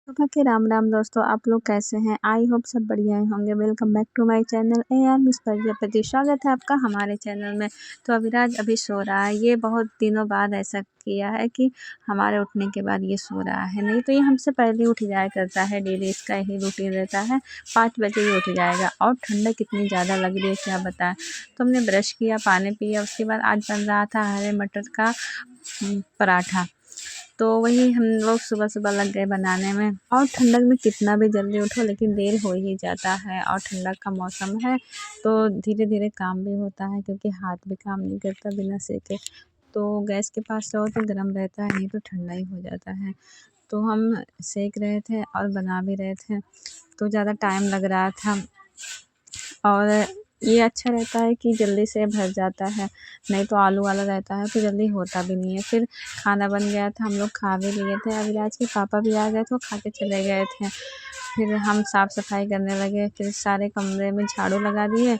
सुबह के राम राम दोस्तों, आप लोग कैसे हैं? आई होप सब बढ़िया ही होंगे। Welcome back to my channel AR miss Prajapati. स्वागत है आपका हमारे चैनल में। तो अविराज अभी सो रहा है। ये बहुत दिनों बाद ऐसा किया है कि हमारे उठने के बाद ये सो रहा है, नहीं तो ये हमसे पहले उठ जाया करता है। डेली इसका यही रूटीन रहता है, 5 बजे ही उठ जाएगा। और ठंडक कितनी ज़्यादा लग रही है क्या बताएं। तो हमने ब्रश किया, पानी पिया, उसके बाद आज बन रहा था हरे मटर का पराठा। तो वही हम लोग सुबह सुबह लग गए बनाने में। और ठंडक में कितना भी जल्दी उठो लेकिन देर हो ही जाता है। और ठंडक का मौसम है तो धीरे धीरे काम भी होता है, क्योंकि हाथ भी काम नहीं करता बिना सेके। तो गैस के पास रहो तो गर्म रहता है, नहीं तो ठंडा ही हो जाता है। तो हम सेक रहे थे और बना भी रहे थे, तो ज़्यादा टाइम लग रहा था। और ये अच्छा रहता है कि जल्दी से भर जाता है, नहीं तो आलू वाला रहता है तो जल्दी होता भी नहीं है। फिर खाना बन गया था, हम लोग खा भी लिए थे। अविराज के पापा भी आ गए थे, वो खा के चले गए थे। फिर हम साफ़ सफाई करने लगे, फिर सारे कमरे में झाड़ू लगा दिए।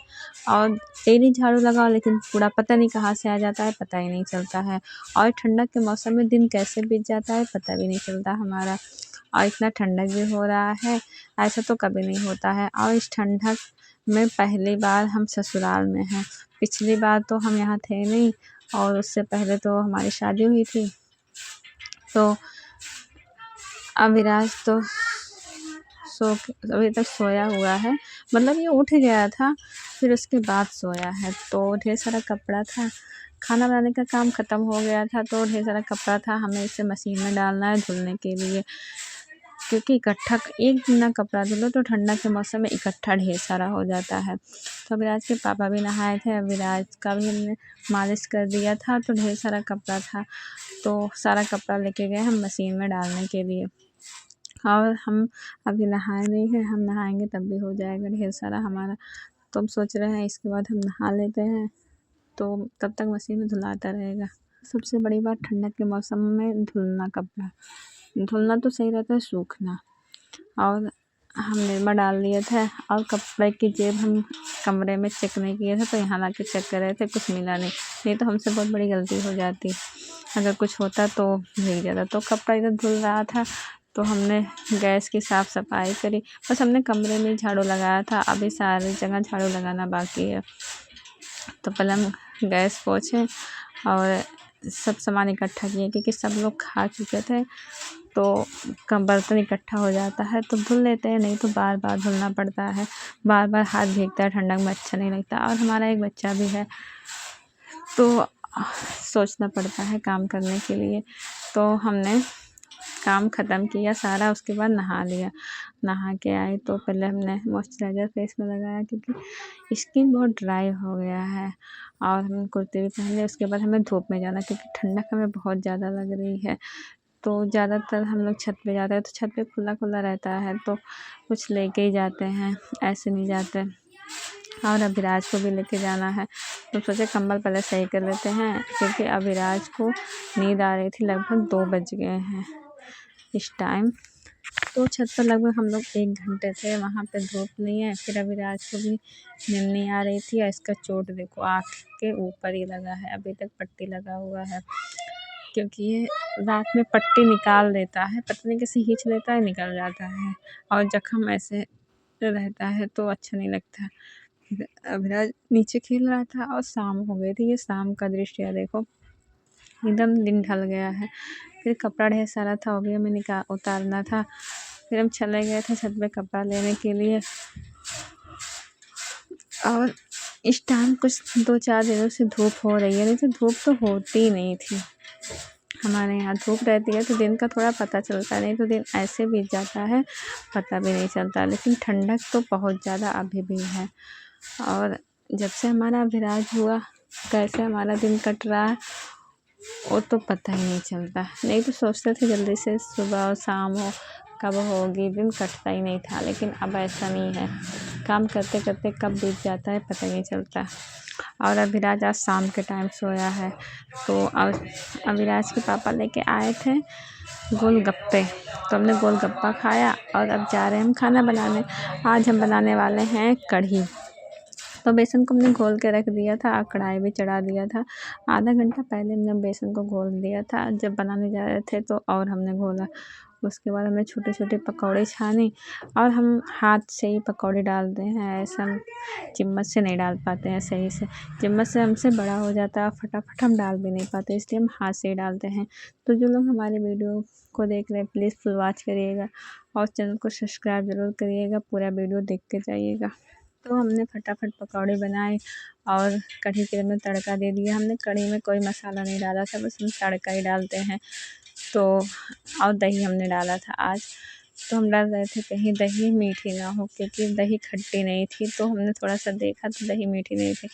और डेली झाड़ू लगाओ लेकिन कूड़ा पता नहीं कहाँ से आ जाता है, पता ही नहीं चलता है। और ठंडक के मौसम में दिन कैसे बीत जाता है पता भी नहीं चलता हमारा। और इतना ठंडक भी हो रहा है, ऐसा तो कभी नहीं होता है। और इस ठंडक में पहली बार हम ससुराल में हैं। पिछली बार तो हम यहाँ थे नहीं, और उससे पहले तो हमारी शादी हुई थी। तो अविराज तो अभी तक सोया हुआ है, मतलब ये उठ गया था फिर उसके बाद सोया है। तो ढेर सारा कपड़ा था, खाना बनाने का काम ख़त्म हो गया था, तो ढेर सारा कपड़ा था, हमें इसे मशीन में डालना है धुलने के लिए। क्योंकि इकट्ठा एक दिन ना कपड़ा धुलो तो ठंडा के मौसम में इकट्ठा ढेर सारा हो जाता है। तो अविराज के पापा भी नहाए थे, अविराज का भी हमने मालिश कर दिया था, तो ढेर सारा कपड़ा था। तो सारा कपड़ा लेके गए हम मशीन में डालने के लिए। और हम अभी नहाए नहीं हैं, हम नहाएंगे तब भी हो जाएगा ढेर सारा हमारा। तो हम सोच रहे हैं इसके बाद हम नहा लेते हैं, तो तब तक मशीन में धुलाता रहेगा। सबसे बड़ी बात ठंडक के मौसम में धुलना कपड़ा, धुलना तो सही रहता है, सूखना। और हम निरमा डाल लिए थे, और कपड़े की जेब हम कमरे में चेक नहीं किए थे, तो यहाँ ला के चेक कर रहे थे, कुछ मिला नहीं तो हमसे बहुत बड़ी गलती हो जाती। अगर कुछ होता तो भीग जाता। तो कपड़ा इधर धुल रहा था, तो हमने गैस की साफ़ सफाई करी। बस हमने कमरे में झाड़ू लगाया था, अभी सारी जगह झाड़ू लगाना बाकी है। तो पहले हम गैस पोछे और सब सामान इकट्ठा किए, क्योंकि सब लोग खा चुके थे, तो कम बर्तन इकट्ठा हो जाता है तो धुल लेते हैं, नहीं तो बार बार धुलना पड़ता है। बार बार हाथ भीगता है, ठंडक में अच्छा नहीं लगता। और हमारा एक बच्चा भी है, तो सोचना पड़ता है काम करने के लिए। तो हमने काम ख़त्म किया सारा, उसके बाद नहा लिया। नहा के आए तो पहले हमने मॉइस्चराइज़र फेस में लगाया, क्योंकि स्किन बहुत ड्राई हो गया है। और हमने कुर्ती भी पहन लिया। उसके बाद हमें धूप में जाना, क्योंकि ठंडक हमें बहुत ज़्यादा लग रही है। तो ज़्यादातर हम लोग छत पे जाते हैं, तो छत पे खुला खुला रहता है, तो कुछ लेके ही जाते हैं, ऐसे नहीं जाते। और अभिराज को भी लेके जाना है, तो सोचे कंबल पहले सही कर लेते हैं, क्योंकि अभिराज को नींद आ रही थी। लगभग 2 बज गए हैं इस टाइम। तो छत पर लगभग हम लोग 1 घंटे थे, वहाँ पे धूप नहीं है। फिर अभिराज को भी नींद नहीं आ रही थी, और इसका चोट देखो आँख के ऊपर ही लगा है, अभी तक पट्टी लगा हुआ है। क्योंकि ये रात में पट्टी निकाल देता है, पता नहीं कैसे खींच लेता है, निकल जाता है। और जख्म ऐसे रहता है तो अच्छा नहीं लगता। अभिराज नीचे खेल रहा था और शाम हो गई थी। ये शाम का दृश्य है, देखो एकदम दिन ढल गया है। फिर कपड़ा ढेर सारा था, वो भी हमें उतारना था। फिर हम चले गए थे छत पे कपड़ा लेने के लिए। और इस टाइम कुछ 2-4 दिनों से धूप हो रही है, नहीं तो धूप तो होती नहीं थी। हमारे यहाँ धूप रहती है तो दिन का थोड़ा पता चलता है, नहीं तो दिन ऐसे बीत जाता है, पता भी नहीं चलता। लेकिन ठंडक तो बहुत ज़्यादा अभी भी है। और जब से हमारा अभिराज हुआ, कैसे हमारा दिन कट रहा है वो तो पता ही नहीं चलता। नहीं तो सोचते थे जल्दी से सुबह और शाम हो, कब होगी, दिन कटता ही नहीं था। लेकिन अब ऐसा नहीं है, काम करते करते कब बीत जाता है पता ही नहीं चलता। और अभिराज आज शाम के टाइम सोया है, तो अभिराज के पापा लेके आए थे गोलगप्पे, तो हमने गोलगप्पा खाया। और अब जा रहे हैं हम खाना बनाने। आज हम बनाने वाले हैं कढ़ी। तो बेसन को हमने घोल के रख दिया था, कढ़ाई भी चढ़ा दिया था। आधा घंटा पहले हमने बेसन को घोल दिया था, जब बनाने जा रहे थे तो और हमने घोला। उसके बाद हमने छोटे छोटे पकौड़े छाने और हम हाथ से ही पकौड़े डालते हैं, ऐसा हम चम्मच से नहीं डाल पाते हैं सही से। चम्मच से हमसे बड़ा हो जाता है, फटाफट हम डाल भी नहीं पाते, इसलिए हम हाथ से ही डालते हैं। तो जो लोग हमारे वीडियो को देख रहे हैं प्लीज़ फुल वॉच करिएगा और चैनल को सब्सक्राइब ज़रूर करिएगा, पूरा वीडियो देख के जाइएगा। तो हमने फटाफट पकौड़े बनाए और कढ़ी तेल में तड़का दे दिया। हमने कढ़ी में कोई मसाला नहीं डाला था, बस हम तड़का ही डालते हैं। तो और दही हमने डाला था आज। तो हम डर रहे थे कहीं दही मीठी ना हो, क्योंकि दही खट्टी नहीं थी। तो हमने थोड़ा सा देखा तो दही मीठी नहीं थी।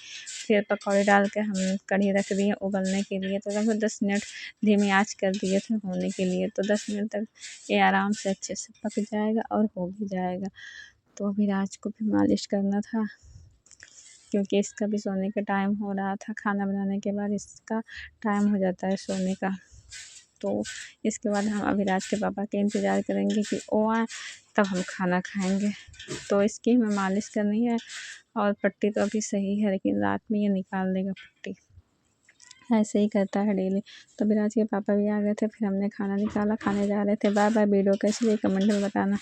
फिर पकौड़े डाल के हम कढ़ी रख दिए उबलने के लिए। तो लगभग 10 मिनट धीमी आंच कर दिए थे होने के लिए। तो 10 मिनट तक ये आराम से अच्छे से पक जाएगा और हो भी जाएगा। तो अभी राज को भी मालिश करना था, क्योंकि इसका भी सोने का टाइम हो रहा था। खाना बनाने के बाद इसका टाइम हो जाता है सोने का। तो इसके बाद हम अभिराज के पापा के इंतज़ार करेंगे कि वो आए, तब हम खाना खाएंगे। तो इसकी हमें मालिश करनी है और पट्टी तो अभी सही है, लेकिन रात में ये निकाल देगा पट्टी। ऐसे ही करता है डेली। तो अभिराज के पापा भी आ गए थे, फिर हमने खाना निकाला, खाने जा रहे थे। Bye bye. वीडियो कैसी लगी कमेंट में बताना।